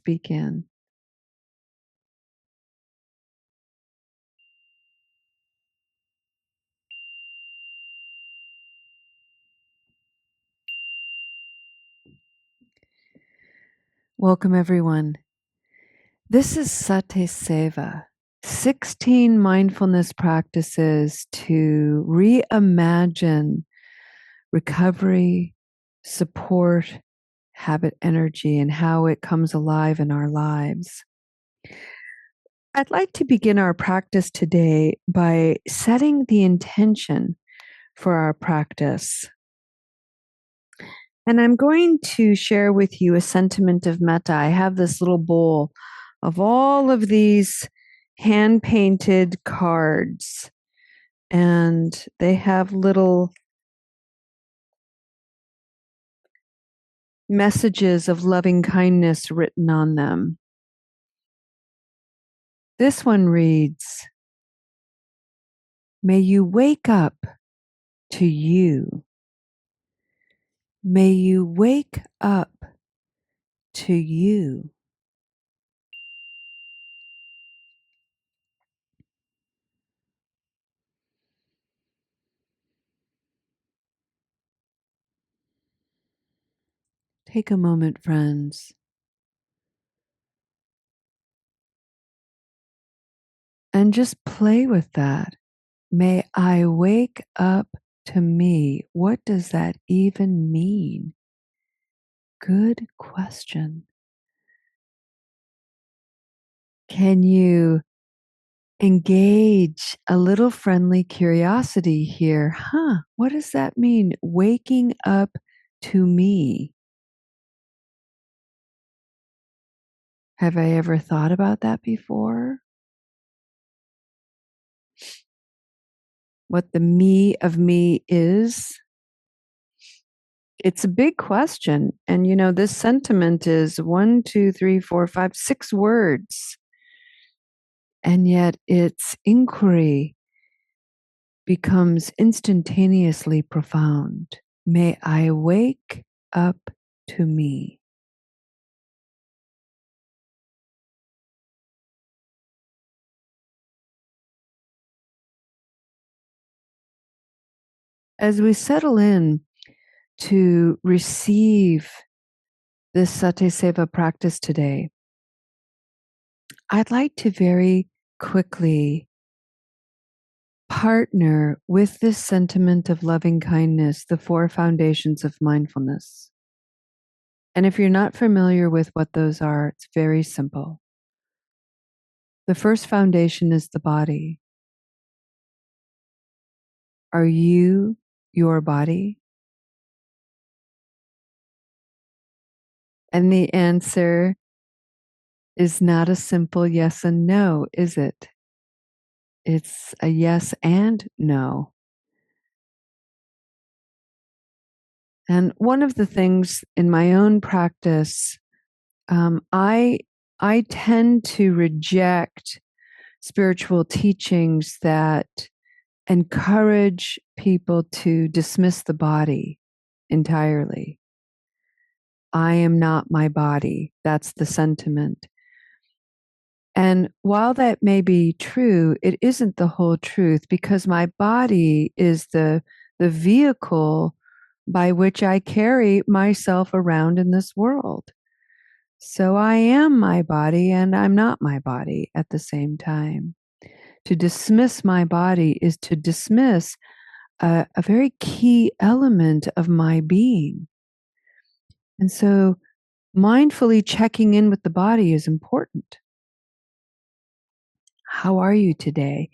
begin. Welcome, everyone. This is SatiSeva, 16 mindfulness practices to reimagine recovery, support, habit energy, and how it comes alive in our lives. I'd like to begin our practice today by setting the intention for our practice. And I'm going to share with you a sentiment of metta. I have this little bowl of all of these hand-painted cards, and they have little messages of loving kindness written on them. This one reads, "May you wake up to you. May you wake up to you." Take a moment, friends, and just play with that. May I wake up to me. What does that even mean? Good question. Can you engage a little friendly curiosity here? What does that mean? Waking up to me. Have I ever thought about that before? What the me of me is? It's a big question. And this sentiment is 1, 2, 3, 4, 5, 6 words. And yet its inquiry becomes instantaneously profound. May I wake up to me. As we settle in to receive this SatiSeva practice today, I'd like to very quickly partner with this sentiment of loving kindness, the 4 foundations of mindfulness. And if you're not familiar with what those are, it's very simple. The first foundation is the body. Are you your body? And the answer is not a simple yes and no, is it? It's a yes and no. And one of the things in my own practice, I tend to reject spiritual teachings that encourage people to dismiss the body entirely. I am not my body. That's the sentiment. And while that may be true, it isn't the whole truth, because my body is the vehicle by which I carry myself around in this world. So I am my body and I'm not my body at the same time. To dismiss my body is to dismiss a very key element of my being. And so mindfully checking in with the body is important. How are you today?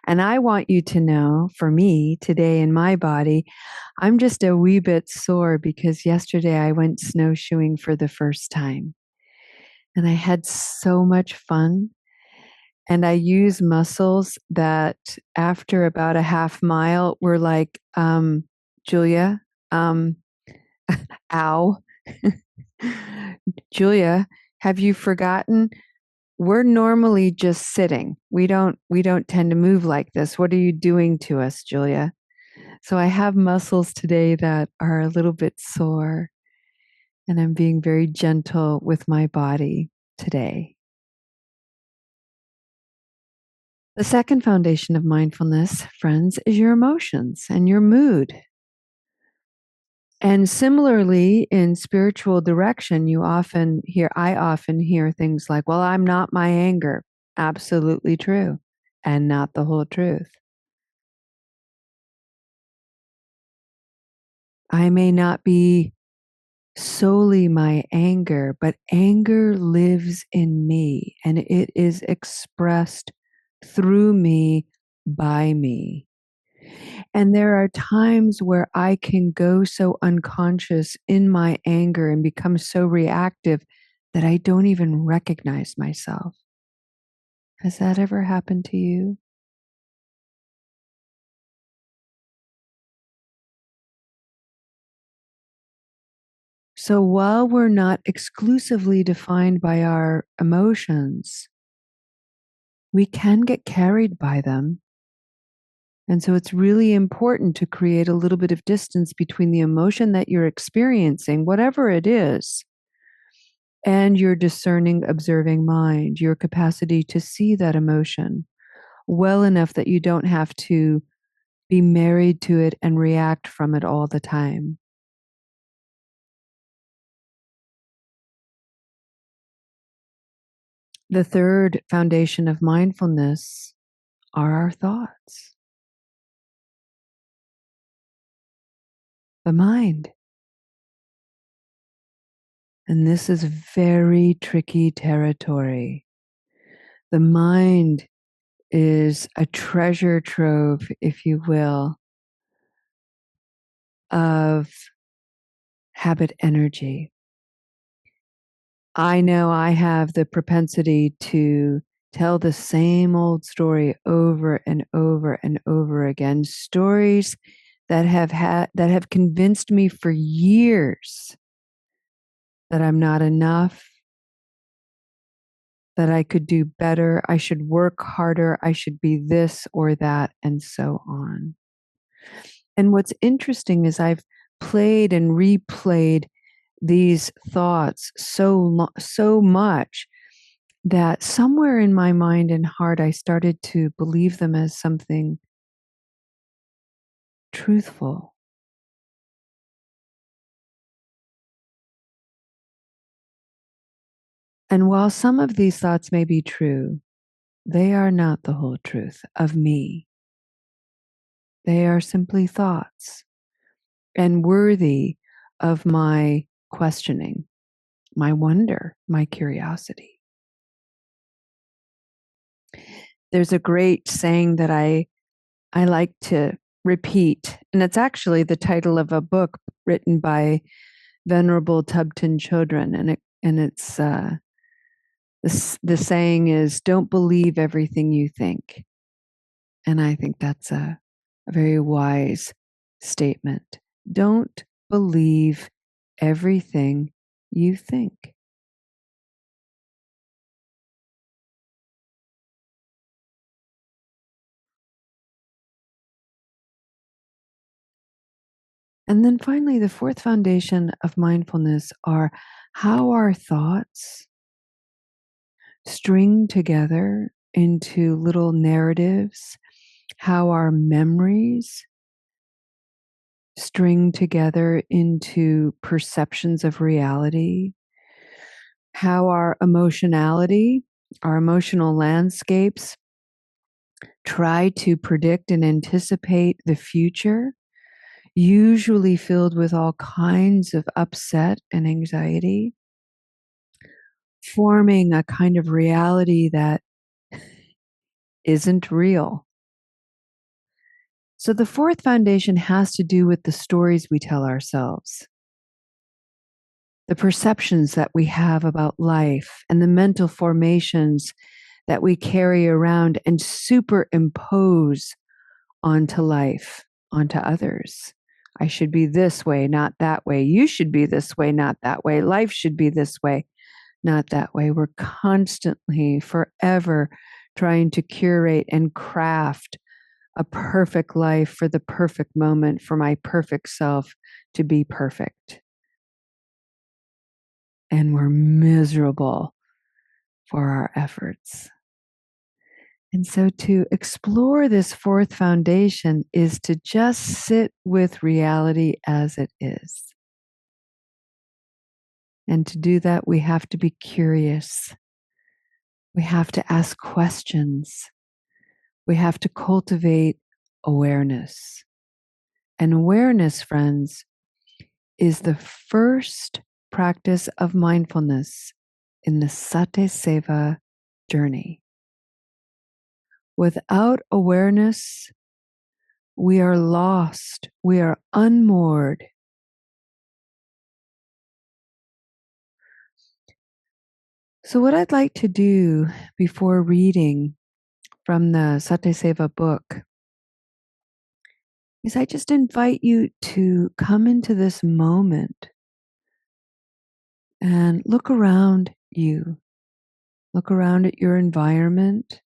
And I want you to know, for me, today in my body, I'm just a wee bit sore because yesterday I went snowshoeing for the first time. And I had so much fun. And I use muscles that after about a half mile were like, Julia, ow. Julia, have you forgotten? We're normally just sitting. We don't tend to move like this. What are you doing to us, Julia? So I have muscles today that are a little bit sore, and I'm being very gentle with my body. today. The second foundation of mindfulness, friends, is your emotions and your mood. And similarly, in spiritual direction, I often hear things like, well, I'm not my anger. Absolutely true, and not the whole truth. I may not be solely my anger, but anger lives in me and it is expressed through me by me. And there are times where I can go so unconscious in my anger and become so reactive that I don't even recognize myself. Has that ever happened to you? So while we're not exclusively defined by our emotions, we can get carried by them. And so it's really important to create a little bit of distance between the emotion that you're experiencing, whatever it is, and your discerning, observing mind, your capacity to see that emotion well enough that you don't have to be married to it and react from it all the time. The third foundation of mindfulness are our thoughts, the mind. And this is very tricky territory. The mind is a treasure trove, if you will, of habit energy. I know I have the propensity to tell the same old story over and over and over again, stories that have convinced me for years that I'm not enough, that I could do better, I should work harder, I should be this or that, and so on. And what's interesting is I've played and replayed these thoughts so much that somewhere in my mind and heart, I started to believe them as something truthful. And while some of these thoughts may be true, they are not the whole truth of me. They are simply thoughts and worthy of my questioning, my wonder, my curiosity. There's a great saying that I like to repeat, and it's actually the title of a book written by Venerable Tubton Chodron, and it's the saying is, "Don't believe everything you think," and I think that's a very wise statement. Don't believe everything you think. And then finally, the fourth foundation of mindfulness are how our thoughts string together into little narratives, how our memories string together into perceptions of reality, how our emotionality, our emotional landscapes try to predict and anticipate the future, usually filled with all kinds of upset and anxiety, forming a kind of reality that isn't real. So the fourth foundation has to do with the stories we tell ourselves, the perceptions that we have about life, and the mental formations that we carry around and superimpose onto life, onto others. I should be this way, not that way. You should be this way, not that way. Life should be this way, not that way. We're constantly, forever trying to curate and craft a perfect life for the perfect moment, for my perfect self to be perfect. And we're miserable for our efforts. And so to explore this fourth foundation is to just sit with reality as it is. And to do that, we have to be curious. We have to ask questions. We have to cultivate awareness. And awareness, friends, is the first practice of mindfulness in the SatiSeva journey. Without awareness, we are lost. We are unmoored. So, what I'd like to do before reading from the SatiSeva book is I just invite you to come into this moment and look around you. Look around at your environment.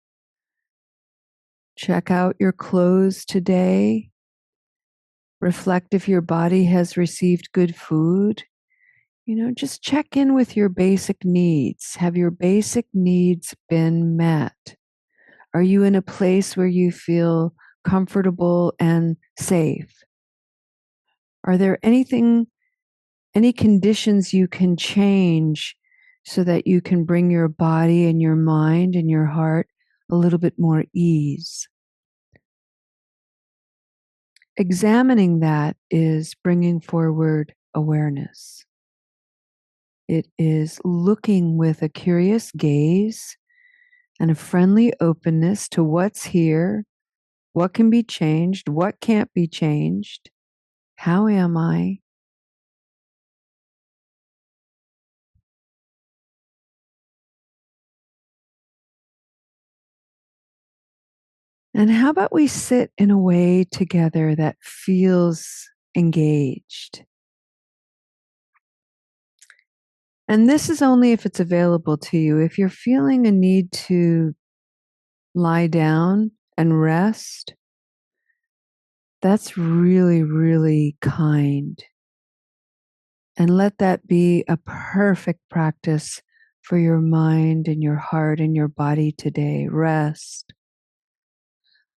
Check out your clothes today. Reflect if your body has received good food. Just check in with your basic needs. Have your basic needs been met? Are you in a place where you feel comfortable and safe? Are there any conditions you can change so that you can bring your body and your mind and your heart a little bit more ease? Examining that is bringing forward awareness. It is looking with a curious gaze and a friendly openness to what's here, what can be changed, what can't be changed. How am I? And how about we sit in a way together that feels engaged? And this is only if it's available to you. If you're feeling a need to lie down and rest, that's really, really kind. And let that be a perfect practice for your mind and your heart and your body today. Rest.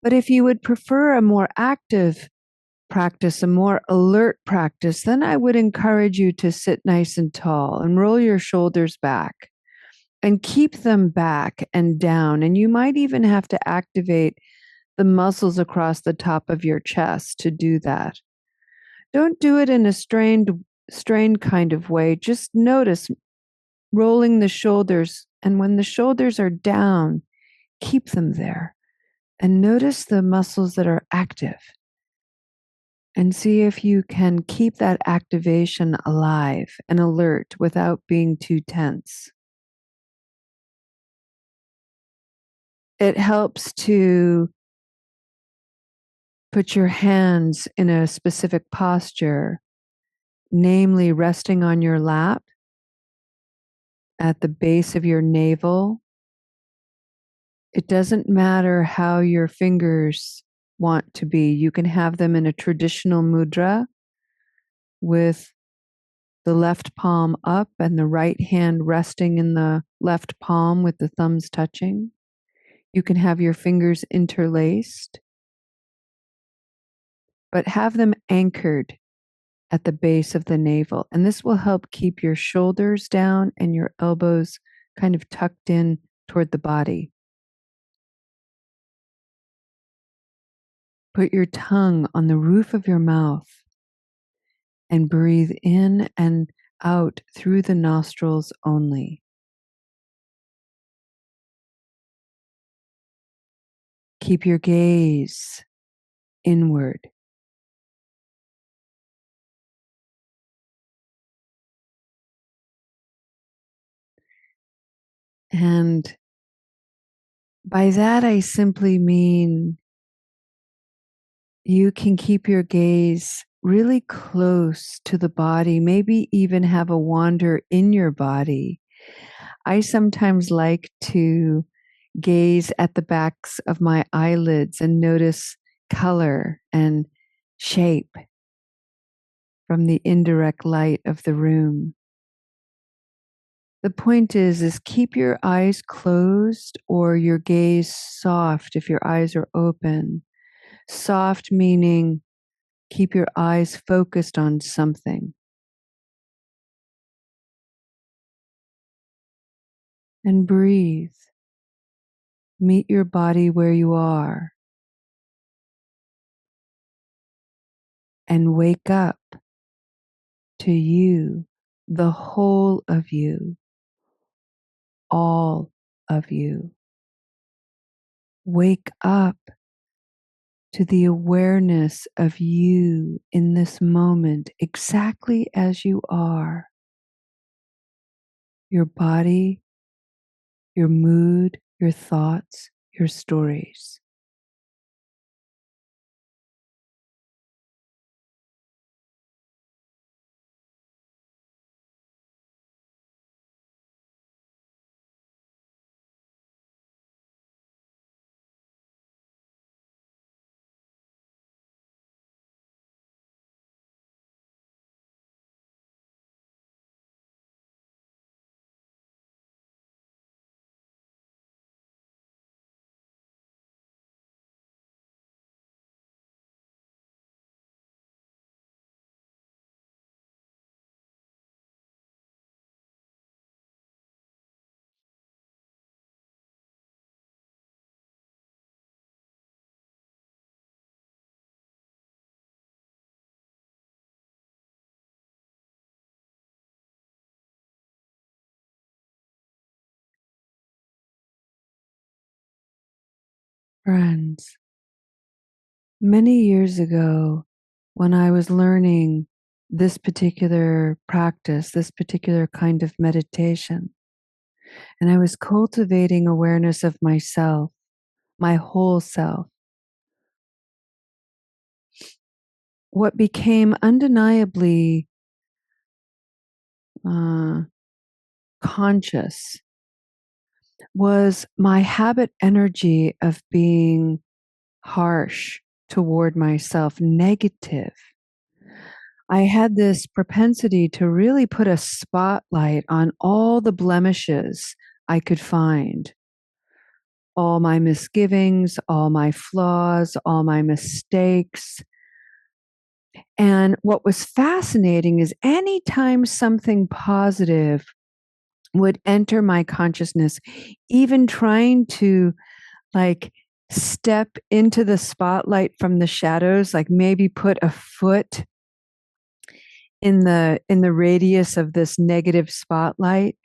But if you would prefer a more active practice, a more alert practice, then I would encourage you to sit nice and tall and roll your shoulders back and keep them back and down. And you might even have to activate the muscles across the top of your chest to do that. Don't do it in a strained kind of way. Just notice rolling the shoulders. And when the shoulders are down, keep them there. And notice the muscles that are active. And see if you can keep that activation alive and alert without being too tense. It helps to put your hands in a specific posture, namely resting on your lap at the base of your navel. It doesn't matter how your fingers want to be. You can have them in a traditional mudra with the left palm up and the right hand resting in the left palm with the thumbs touching. You can have your fingers interlaced, but have them anchored at the base of the navel. And this will help keep your shoulders down and your elbows kind of tucked in toward the body. Put your tongue on the roof of your mouth and breathe in and out through the nostrils only. Keep your gaze inward. And by that, I simply mean you can keep your gaze really close to the body, maybe even have a wander in your body. I sometimes like to gaze at the backs of my eyelids and notice color and shape from the indirect light of the room. The point is keep your eyes closed or your gaze soft if your eyes are open. Soft meaning keep your eyes focused on something. And breathe. Meet your body where you are. And wake up to you, the whole of you, all of you. Wake up to the awareness of you in this moment, exactly as you are. Your body, your mood, your thoughts, your stories. Friends, many years ago, when I was learning this particular practice, this particular kind of meditation, and I was cultivating awareness of myself, my whole self, what became undeniably uh, conscious was my habit energy of being harsh toward myself, negative. I had this propensity to really put a spotlight on all the blemishes I could find, all my misgivings, all my flaws, all my mistakes. And what was fascinating is anytime something positive would enter my consciousness, even trying to like step into the spotlight from the shadows, like maybe put a foot in the radius of this negative spotlight,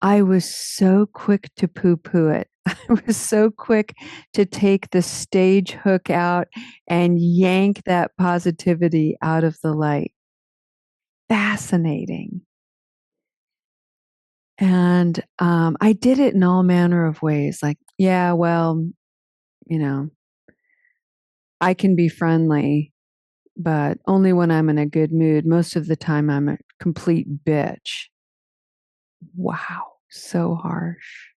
I was so quick to poo-poo it. I was so quick to take the stage hook out and yank that positivity out of the light. Fascinating. And I did it in all manner of ways. Like, yeah, well, you know, I can be friendly, but only when I'm in a good mood. Most of the time, I'm a complete bitch. Wow, so harsh.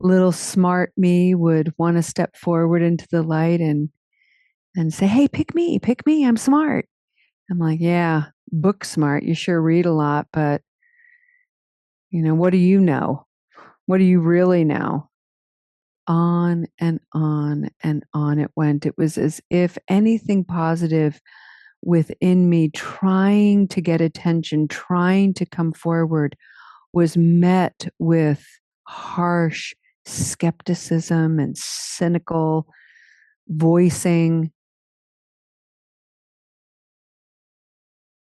Little smart me would want to step forward into the light and say, "Hey, pick me. I'm smart." I'm like, "Yeah, book smart. You sure read a lot, but what do you know? What do you really know?" On and on and on it went. It was as if anything positive within me trying to get attention, trying to come forward, was met with harsh skepticism and cynical voicing.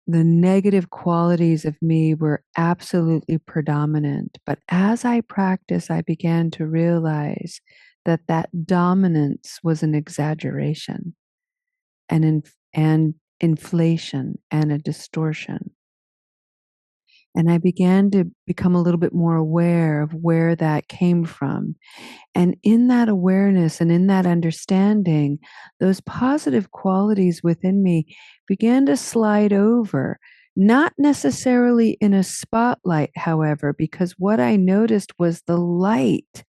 The negative qualities of me were absolutely predominant. But as I practiced, I began to realize that that dominance was an exaggeration and inflation and a distortion. And I began to become a little bit more aware of where that came from. And in that awareness and in that understanding, those positive qualities within me began to slide over, not necessarily in a spotlight, however, because what I noticed was the light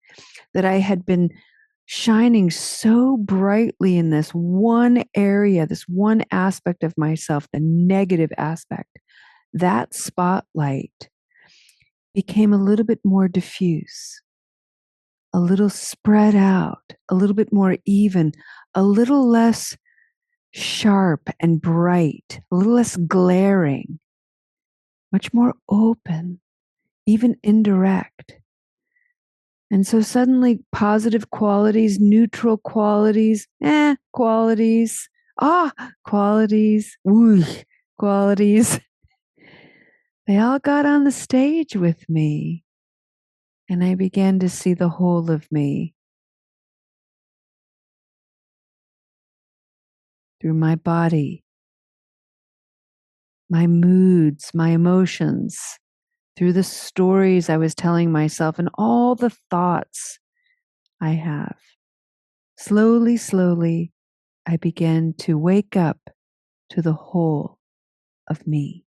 that I had been shining so brightly in this one area, this one aspect of myself, the negative aspect, that spotlight became a little bit more diffuse, a little spread out, a little bit more even, a little less sharp and bright, a little less glaring, much more open, even indirect. And so suddenly positive qualities, neutral qualities, qualities, qualities, whoosh, qualities. They all got on the stage with me. And I began to see the whole of me through my body, my moods, my emotions, through the stories I was telling myself and all the thoughts I have. Slowly, slowly, I began to wake up to the whole of me.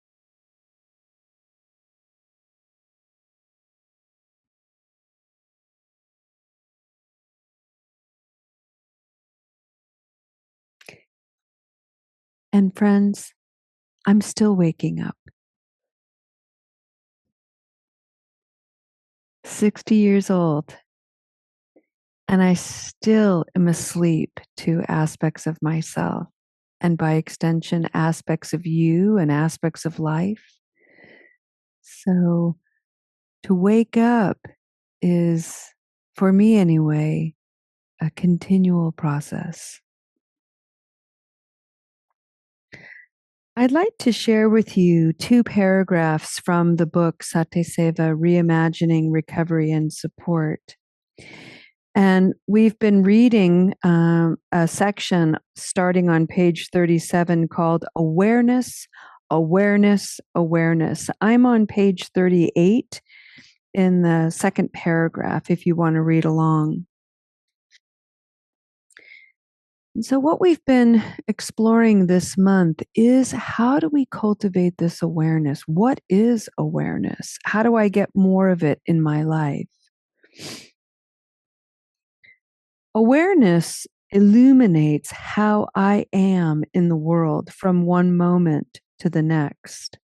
And friends, I'm still waking up. 60 years old, and I still am asleep to aspects of myself, and by extension, aspects of you and aspects of life. So to wake up is, for me anyway, a continual process. I'd like to share with you 2 paragraphs from the book SatiSeva, Reimagining Recovery and Support. And we've been reading a section starting on page 37 called Awareness, Awareness, Awareness. I'm on page 38 in the second paragraph if you want to read along. So, what we've been exploring this month is how do we cultivate this awareness? What is awareness? How do I get more of it in my life? Awareness illuminates how I am in the world from one moment to the next.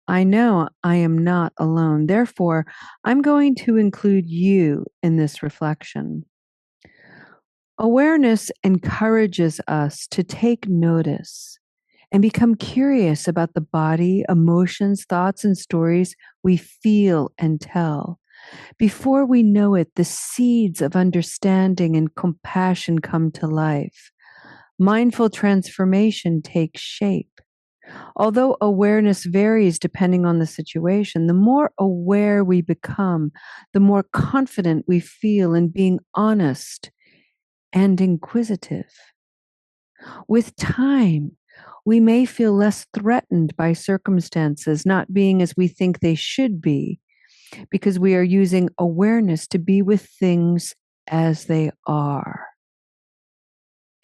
I know I am not alone. Therefore, I'm going to include you in this reflection. Awareness encourages us to take notice and become curious about the body, emotions, thoughts, and stories we feel and tell. Before we know it, the seeds of understanding and compassion come to life. Mindful transformation takes shape. Although awareness varies depending on the situation, the more aware we become, the more confident we feel in being honest and inquisitive. With time, we may feel less threatened by circumstances not being as we think they should be, because we are using awareness to be with things as they are.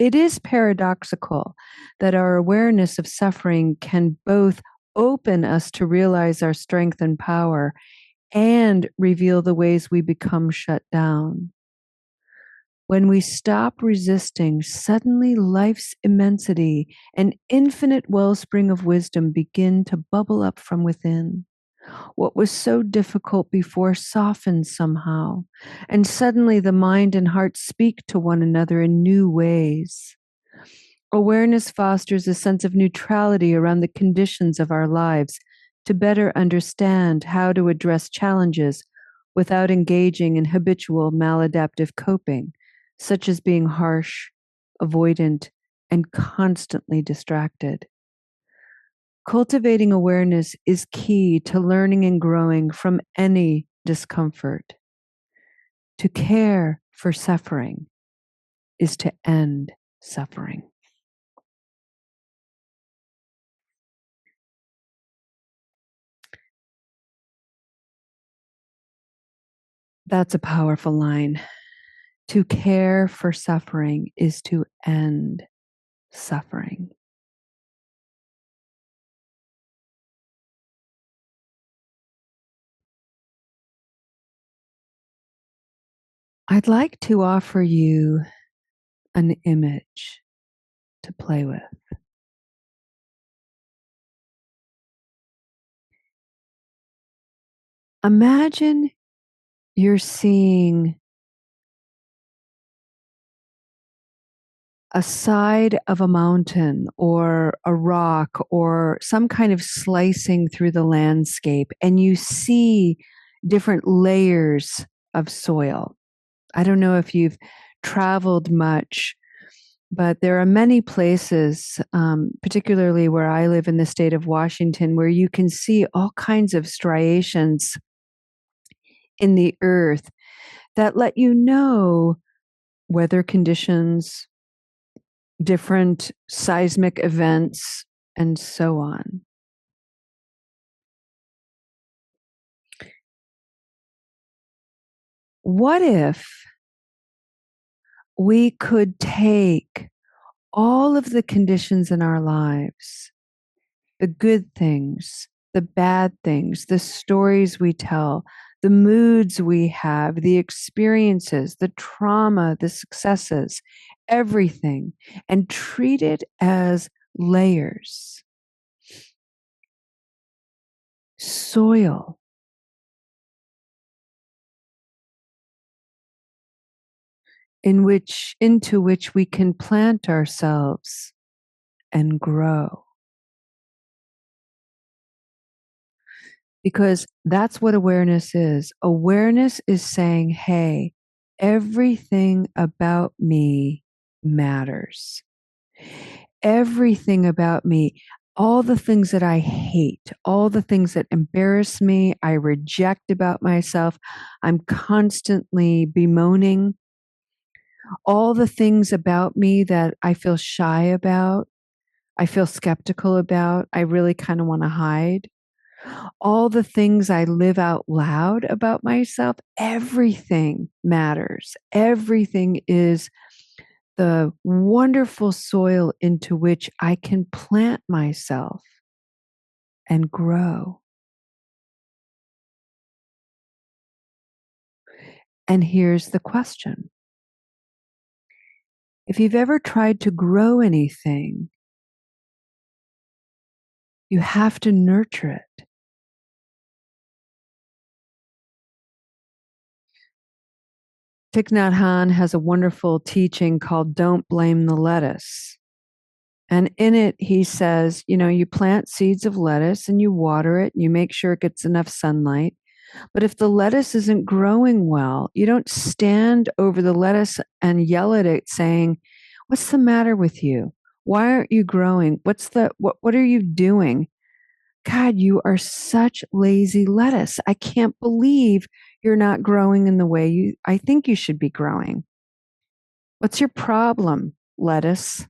It is paradoxical that our awareness of suffering can both open us to realize our strength and power and reveal the ways we become shut down. When we stop resisting, suddenly life's immensity and infinite wellspring of wisdom begin to bubble up from within. What was so difficult before softens somehow, and suddenly the mind and heart speak to one another in new ways. Awareness fosters a sense of neutrality around the conditions of our lives to better understand how to address challenges without engaging in habitual maladaptive coping, such as being harsh, avoidant, and constantly distracted. Cultivating awareness is key to learning and growing from any discomfort. To care for suffering is to end suffering. That's a powerful line. To care for suffering is to end suffering. I'd like to offer you an image to play with. Imagine you're seeing a side of a mountain or a rock or some kind of slicing through the landscape, and you see different layers of soil. I don't know if you've traveled much, but there are many places, particularly where I live in the state of Washington, where you can see all kinds of striations in the earth that let you know weather conditions, different seismic events, and so on. What if we could take all of the conditions in our lives, the good things, the bad things, the stories we tell, the moods we have, the experiences, the trauma, the successes, everything, and treat it as layers, soil into which we can plant ourselves and grow. Because that's what awareness is. Awareness is saying, hey, everything about me matters. Everything about me, all the things that I hate, all the things that embarrass me, I reject about myself, I'm constantly bemoaning, all the things about me that I feel shy about, I feel skeptical about, I really kind of want to hide. All the things I live out loud about myself, everything matters. Everything is the wonderful soil into which I can plant myself and grow. And here's the question. If you've ever tried to grow anything, you have to nurture it. Thich Nhat Hanh has a wonderful teaching called Don't Blame the Lettuce. And in it, he says, you plant seeds of lettuce and you water it and you make sure it gets enough sunlight. But if the lettuce isn't growing well, you don't stand over the lettuce and yell at it saying, what's the matter with you? Why aren't you growing? What are you doing? God, you are such lazy lettuce. I can't believe you're not growing in the way I think you should be growing. What's your problem, lettuce?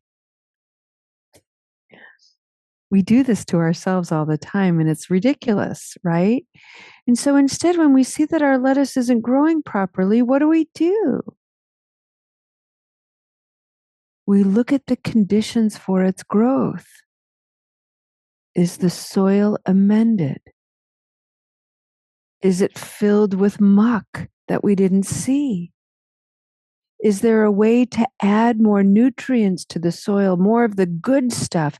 We do this to ourselves all the time, and it's ridiculous, right? And so instead, when we see that our lettuce isn't growing properly, what do? We look at the conditions for its growth. Is the soil amended? Is it filled with muck that we didn't see? Is there a way to add more nutrients to the soil, more of the good stuff,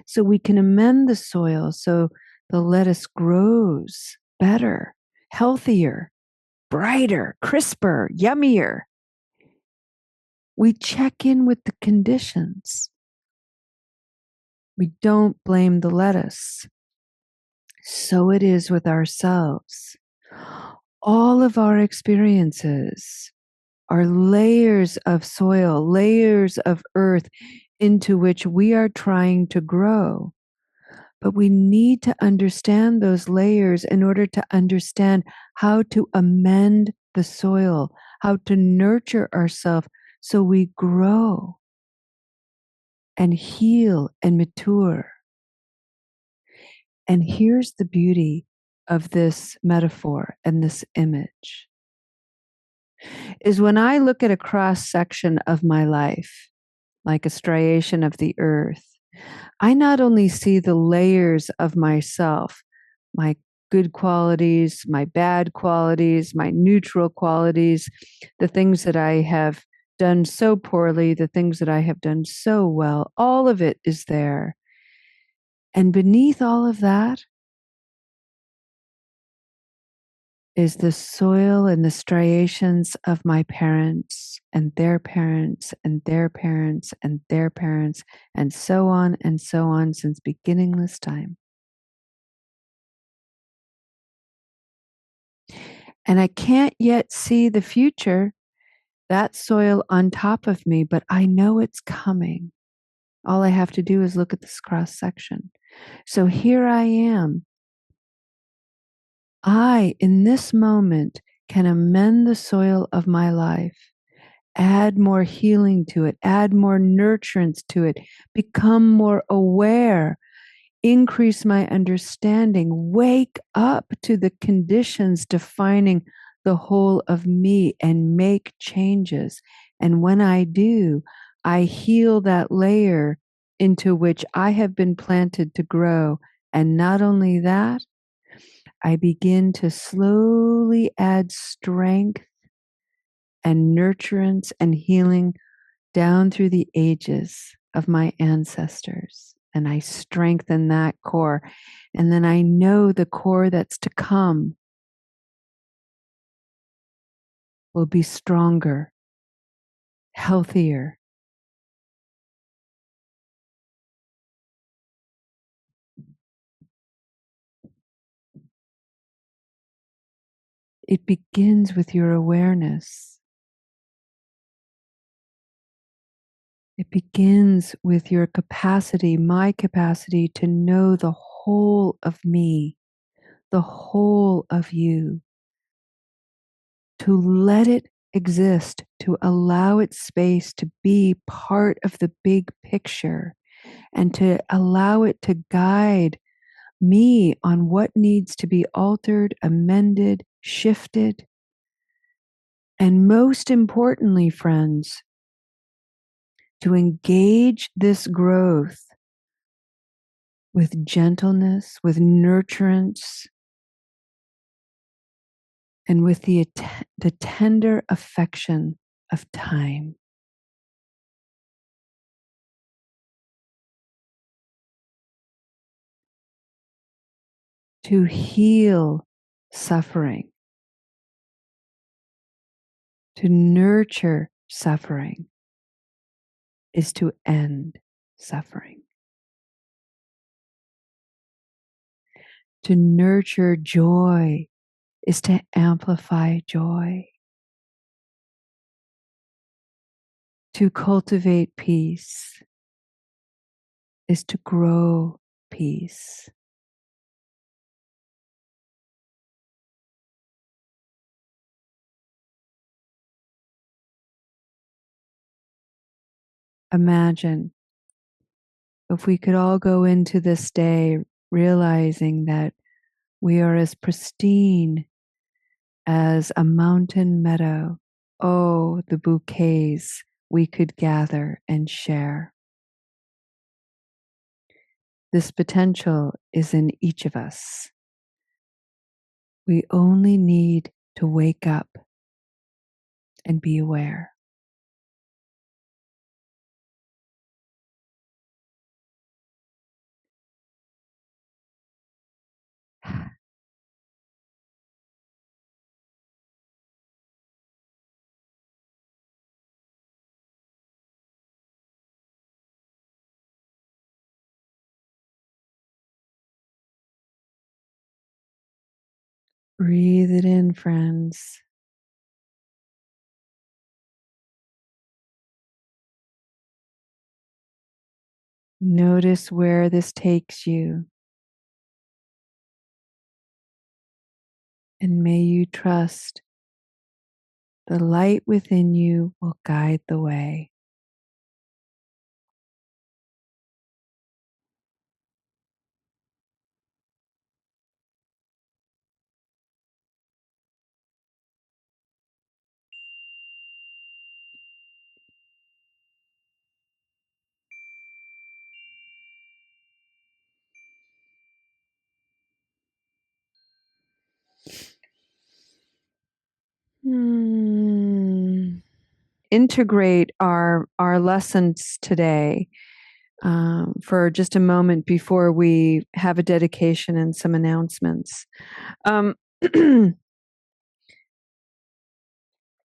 so we can amend the soil so the lettuce grows better, healthier, brighter, crisper, yummier? We check in with the conditions. We don't blame the lettuce. So it is with ourselves. All of our experiences are layers of soil, layers of earth into which we are trying to grow. But we need to understand those layers in order to understand how to amend the soil, how to nurture ourselves so we grow and heal and mature. And here's the beauty of this metaphor and this image is when I look at a cross section of my life, like a striation of the earth, I not only see the layers of myself, my good qualities, my bad qualities, my neutral qualities, the things that I have done so poorly, the things that I have done so well, all of it is there. And beneath all of that is the soil and the striations of my parents and their parents and their parents and their parents, and so on since beginningless time. And I can't yet see the future, that soil on top of me, but I know it's coming. All I have to do is look at this cross section. So here I am. I, in this moment, can amend the soil of my life, add more healing to it, add more nurturance to it, become more aware, increase my understanding, wake up to the conditions defining the whole of me and make changes. And when I do, I heal that layer into which I have been planted to grow. And not only that, I begin to slowly add strength and nurturance and healing down through the ages of my ancestors. And I strengthen that core. And then I know the core that's to come will be stronger, healthier. It begins with your awareness. It begins with your capacity, my capacity to know the whole of me, the whole of you, to let it exist, to allow its space to be part of the big picture, and to allow it to guide me on what needs to be altered, amended, shifted. And most importantly, friends, to engage this growth with gentleness, with nurturance, and with the tender affection of time. To heal suffering, to nurture suffering, is to end suffering. To nurture joy is to amplify joy. To cultivate peace is to grow peace. Imagine if we could all go into this day realizing that we are as pristine as a mountain meadow. Oh, the bouquets we could gather and share. This potential is in each of us. We only need to wake up and be aware. Breathe it in, friends. Notice where this takes you. And may you trust the light within you will guide the way. Integrate our lessons today for just a moment before we have a dedication and some announcements.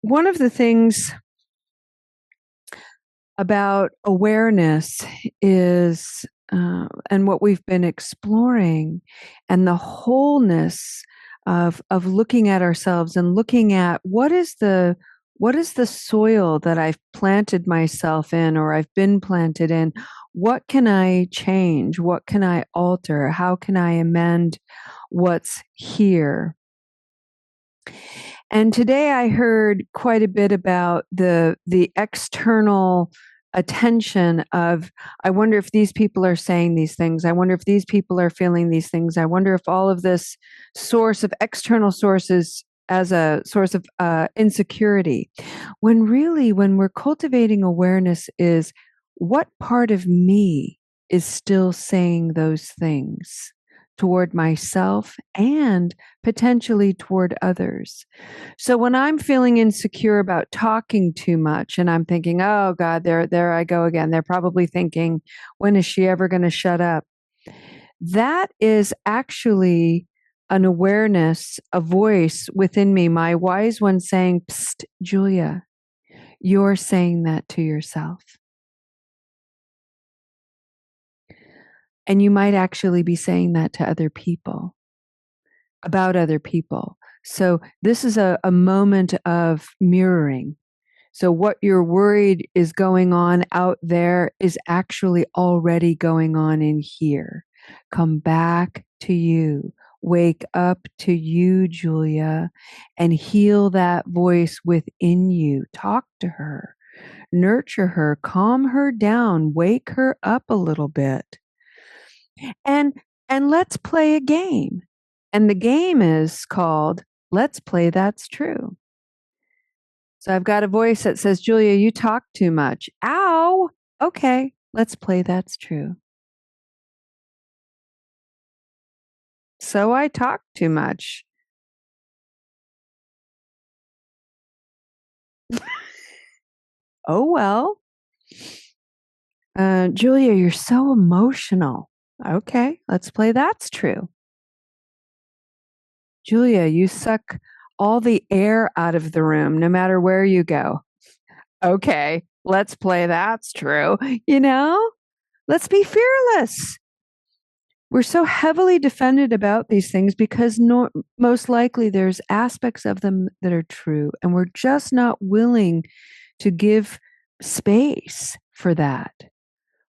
one of the things about awareness is, and what we've been exploring, and the wholeness of looking at ourselves and looking at what is the soil that I've planted myself in or I've been planted in. What can I change? What can I alter? How can I amend what's here? And today I heard quite a bit about the external attention of, I wonder if these people are saying these things. I wonder if these people are feeling these things. I wonder if all of this source of external sources as a source of insecurity. When really, when we're cultivating awareness, is what part of me is still saying those things toward myself and potentially toward others. So when I'm feeling insecure about talking too much and I'm thinking, "Oh God, there I go again. They're probably thinking, when is she ever going to shut up?" That is actually an awareness, a voice within me, my wise one saying, "Psst, Julia, you're saying that to yourself." And you might actually be saying that to other people, about other people. So this is a moment of mirroring. So what you're worried is going on out there is actually already going on in here. Come back to you. Wake up to you, Julia, and heal that voice within you. Talk to her, nurture her, calm her down, wake her up a little bit. And let's play a game. And the game is called Let's Play That's True. So I've got a voice that says, "Julia, you talk too much." Ow. Okay, let's play That's True. So I talk too much. Oh, well. Julia, you're so emotional. Okay, let's play That's True. Julia, you suck all the air out of the room no matter where you go. Okay, let's play That's True. You know, let's be fearless. We're so heavily defended about these things because most likely there's aspects of them that are true, and we're just not willing to give space for that.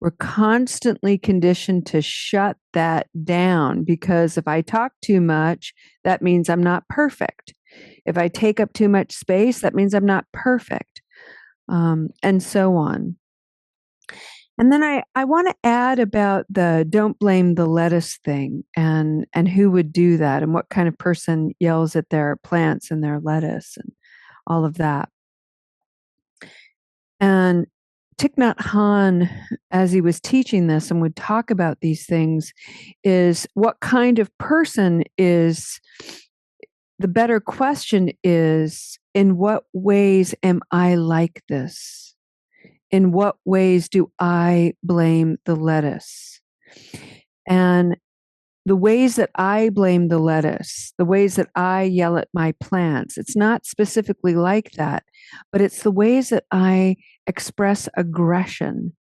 We're constantly conditioned to shut that down because if I talk too much, that means I'm not perfect. If I take up too much space, that means I'm not perfect, and so on. And then I want to add about the don't blame the lettuce thing and who would do that and what kind of person yells at their plants and their lettuce and all of that. And Thich Nhat Hanh, as he was teaching this and would talk about these things, is what kind of person is the better question is, in what ways am I like this? In what ways do I blame the lettuce? And the ways that I blame the lettuce, the ways that I yell at my plants, it's not specifically like that, but it's the ways that I express aggression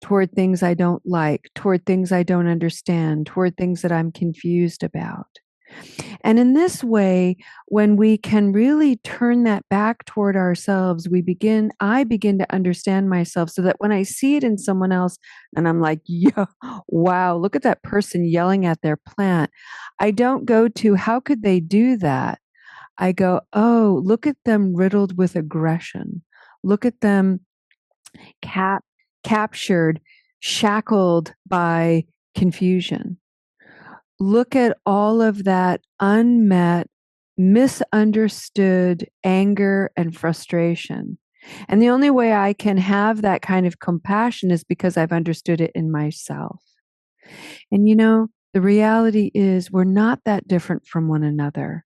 toward things I don't like, toward things I don't understand, toward things that I'm confused about. And in this way, when we can really turn that back toward ourselves, I begin to understand myself so that when I see it in someone else and I'm like, yeah, wow, look at that person yelling at their plant. I don't go to, how could they do that? I go, oh, look at them riddled with aggression. Look at them captured, shackled by confusion. Look at all of that unmet, misunderstood anger and frustration. And the only way I can have that kind of compassion is because I've understood it in myself. And the reality is we're not that different from one another.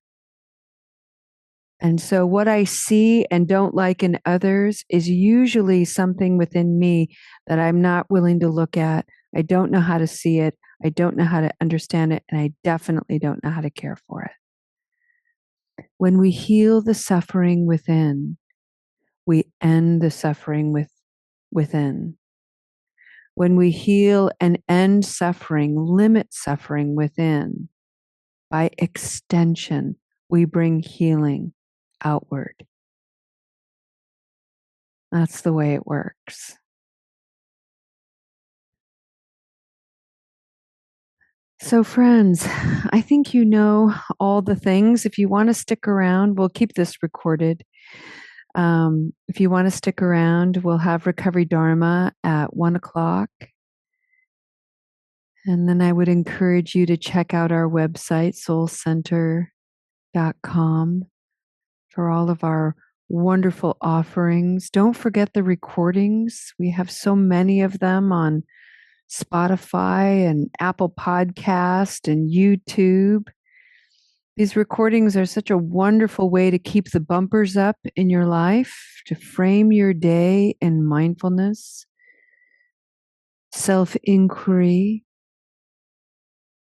And so what I see and don't like in others is usually something within me that I'm not willing to look at. I don't know how to see it. I don't know how to understand it. And I definitely don't know how to care for it. When we heal the suffering within, we end the suffering within. When we heal and end suffering, limit suffering within, by extension, we bring healing outward. That's the way it works. So, friends, I think you know all the things. If you want to stick around, we'll keep this recorded. If you want to stick around, we'll have Recovery Dharma at 1:00. And then I would encourage you to check out our website, soulcenter.com, for all of our wonderful offerings. Don't forget the recordings. We have so many of them on Spotify and Apple Podcast and YouTube. These recordings are such a wonderful way to keep the bumpers up in your life, to frame your day in mindfulness, self-inquiry,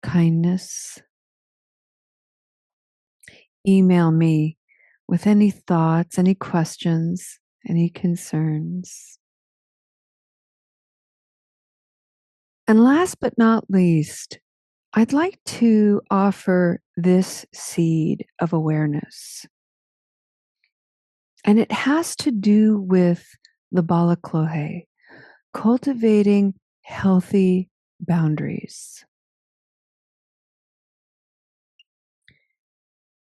kindness. Email me with any thoughts, any questions, any concerns. And last but not least, I'd like to offer this seed of awareness. And it has to do with the balaklohe, cultivating healthy boundaries.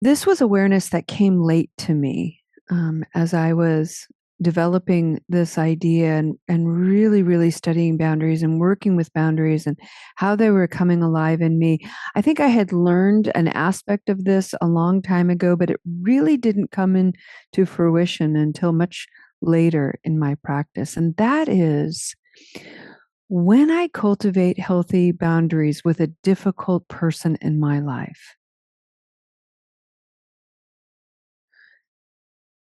This was awareness that came late to me as I was developing this idea and really, really studying boundaries and working with boundaries and how they were coming alive in me. I think I had learned an aspect of this a long time ago, but it really didn't come into fruition until much later in my practice. And that is when I cultivate healthy boundaries with a difficult person in my life.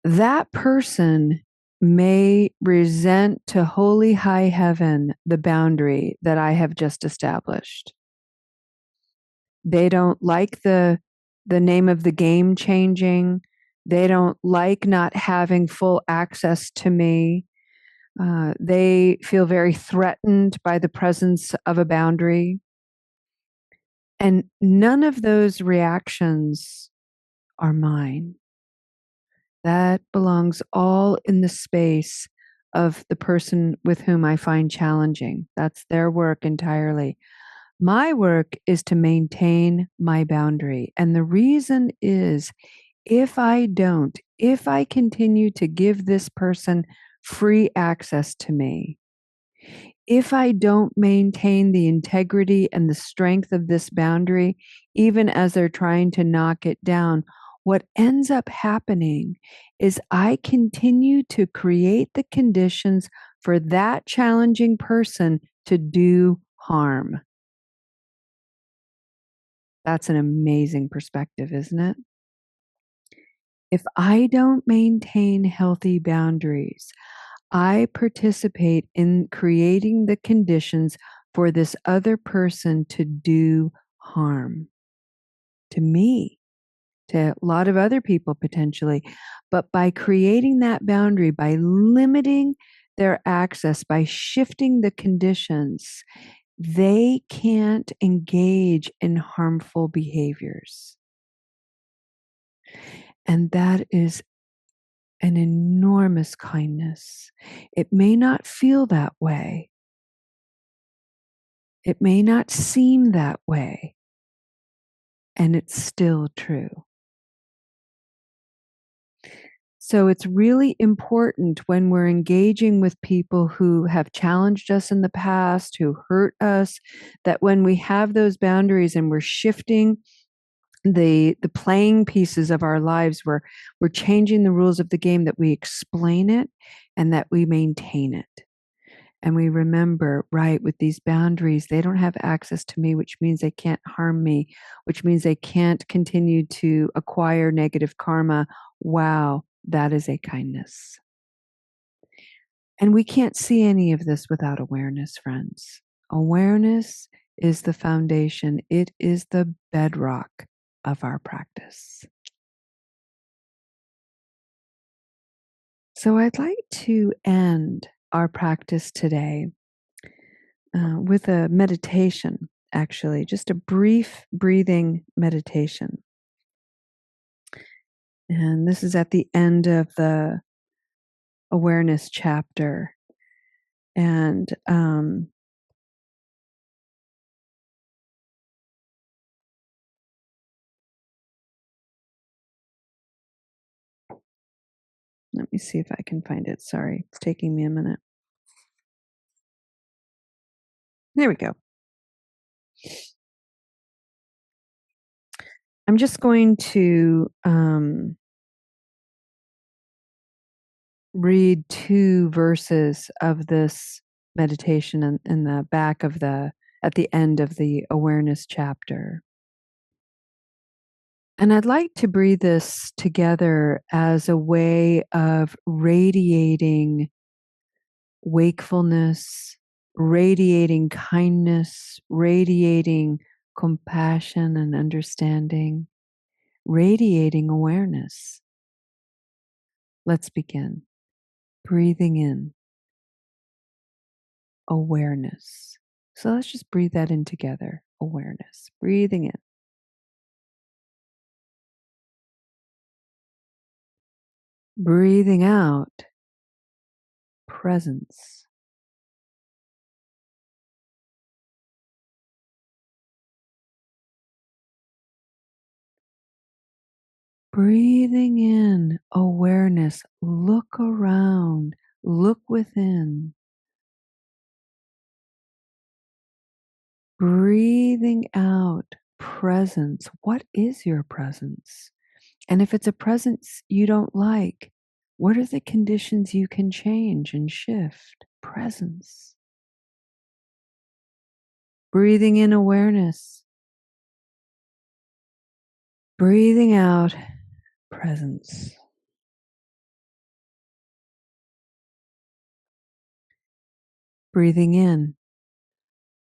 That person may resent to holy high heaven the boundary that I have just established. They don't like the name of the game changing. They don't like not having full access to me. They feel very threatened by the presence of a boundary. And none of those reactions are mine. That belongs all in the space of the person with whom I find challenging. That's their work entirely. My work is to maintain my boundary. And the reason is if I continue to give this person free access to me, if I don't maintain the integrity and the strength of this boundary, even as they're trying to knock it down, what ends up happening is I continue to create the conditions for that challenging person to do harm. That's an amazing perspective, isn't it? If I don't maintain healthy boundaries, I participate in creating the conditions for this other person to do harm to me, to a lot of other people potentially. But by creating that boundary, by limiting their access, by shifting the conditions, they can't engage in harmful behaviors. And that is an enormous kindness. It may not feel that way. It may not seem that way. And it's still true. So it's really important when we're engaging with people who have challenged us in the past, who hurt us, that when we have those boundaries and we're shifting the playing pieces of our lives, we're changing the rules of the game, that we explain it and that we maintain it. And we remember, right, with these boundaries, they don't have access to me, which means they can't harm me, which means they can't continue to acquire negative karma. Wow, that is a kindness. And we can't see any of this without awareness, friends. Awareness is the foundation, it is the bedrock of our practice. So I'd like to end our practice today with a meditation, actually, just a brief breathing meditation. And this is at the end of the awareness chapter. And let me see if I can find it. Sorry, it's taking me a minute. There we go. I'm just going to read 2 verses of this meditation in the back of at the end of the awareness chapter. And I'd like to breathe this together as a way of radiating wakefulness, radiating kindness, radiating compassion and understanding, radiating awareness. Let's begin. Breathing in awareness. So let's just breathe that in together. Awareness. Breathing in. Breathing out. Presence. Breathing in awareness. Look around. Look within. Breathing out presence. What is your presence? And if it's a presence you don't like, what are the conditions you can change and shift? Presence. Breathing in awareness. Breathing out presence. Breathing in.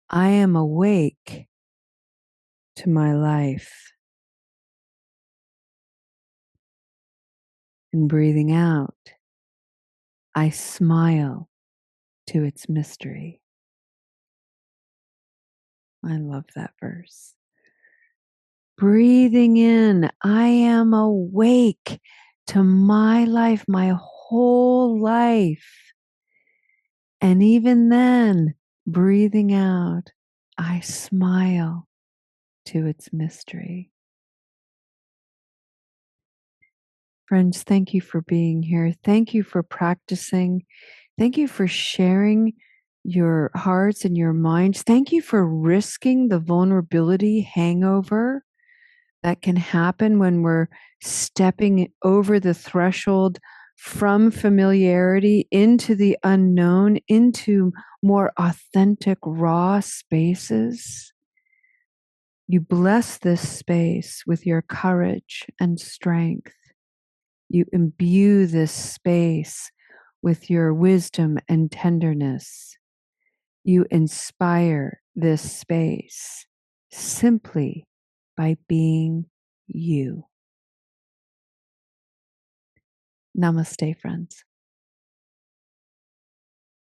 I am awake to my life. And breathing out. I smile to its mystery. I love that verse. Breathing in, I am awake to my life, my whole life. And even then, breathing out, I smile to its mystery. Friends, thank you for being here. Thank you for practicing. Thank you for sharing your hearts and your minds. Thank you for risking the vulnerability hangover that can happen when we're stepping over the threshold from familiarity into the unknown, into more authentic, raw spaces. You bless this space with your courage and strength. You imbue this space with your wisdom and tenderness. You inspire this space simply by being you. Namaste, friends.